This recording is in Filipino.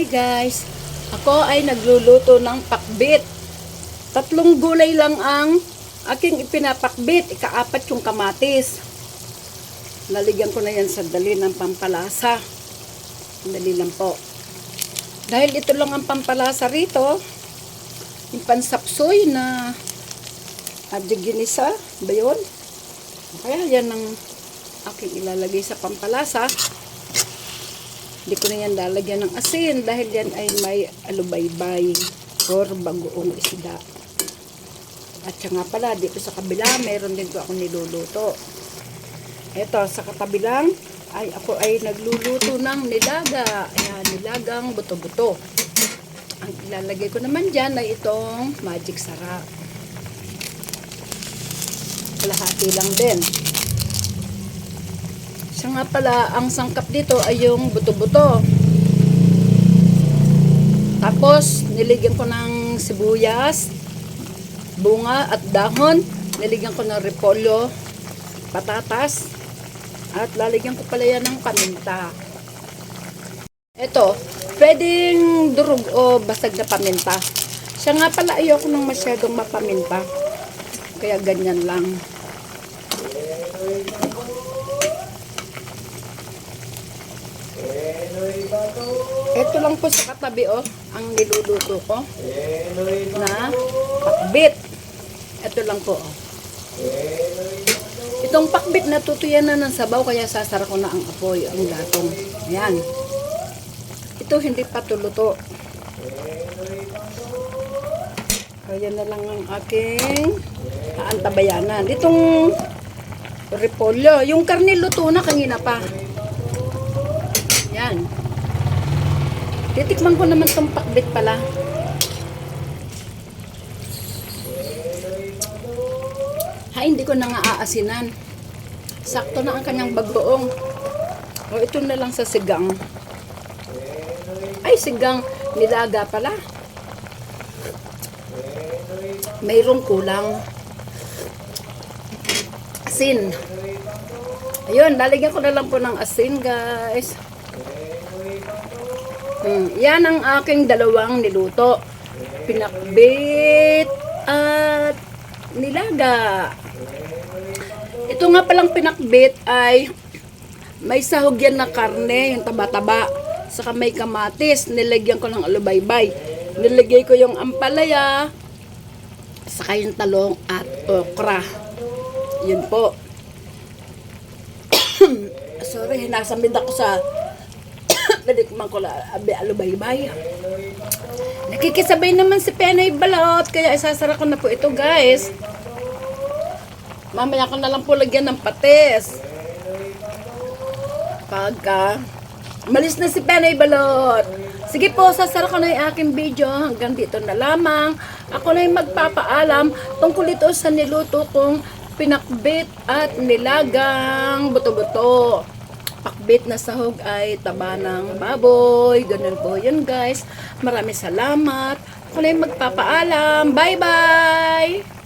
Hi guys, ako ay nagluluto ng pakbit. 3 gulay lang ang aking ipinapakbit. Ika-4 yung kamatis. Lalagyan ko na yan sa dali ng pampalasa. Dali lang po. Dahil ito lang ang pampalasa rito, yung pansapsoy na adiginisa ba yun? Kaya yan ang aking ilalagay sa pampalasa. Hindi ko na yan lalagyan ng asin dahil yan ay may alubaybay or bagoong isda. At siya nga pala, dito sa kabila, meron din ko ako niluluto. Eto, sa katabilang, ako ay nagluluto ng nilaga. Ayan, nilagang buto-buto. Ang ilalagay ko naman dyan ay itong magic sarap. Kalahati lang din. Siya nga pala, ang sangkap dito ay yung buto-buto. Tapos, niligyan ko ng sibuyas, bunga at dahon. Niligyan ko ng repolyo, patatas, at lalagyan ko pala yan ng paminta. Ito, pwedeng durog o basag na paminta. Siya nga pala, ayoko nang masyadong mapaminta. Kaya ganyan lang. Ito lang po sa katabi ang niluluto ko na pakbit. Ito lang po. Itong pakbit na tutuyan na ng sabaw kaya sasara ko na ang apoy, ang gatong. Ayan. Ito hindi pa tuluto. Kaya na lang ang aking aantabayanan. Itong repolyo. Yung karne luto na kanina pa. Yan. Titikman ko naman itong pakbit pala. Hindi ko na nga aasinan. Sakto na ang kanyang bagoong. Ito na lang sa sigang. Ay, sigang nilaga pala. Mayroong kulang. Asin. Ayun, lalagyan ko na lang po ng asin, guys. Yan ang aking dalawang niluto. Pinakbit at nilaga. Ito nga palang pinakbit ay may sahog yan na karne, yung taba-taba. Saka may kamatis, nilagyan ko ng alubaybay. Nilagay ko yung ampalaya, saka yung talong at okra. Yun po. Sorry, nasamid ako sa natikman ko lang alubaybay. Nakikisabay naman si Penay Balot, kaya isasara ko na po ito, guys. Mamaya ko na lang po lagyan ng patis. Pagka malis na si Penay Balot. Sige po, sasara ko na yung aking video. Hanggang dito na lamang. Ako na yung magpapaalam tungkol ito sa niluto kong pinakbit at nilagang buto-buto. Pakbit na sahog ay taba ng baboy. Ganun po yun, guys. Maraming salamat. Ako na yung magpapaalam. Bye-bye!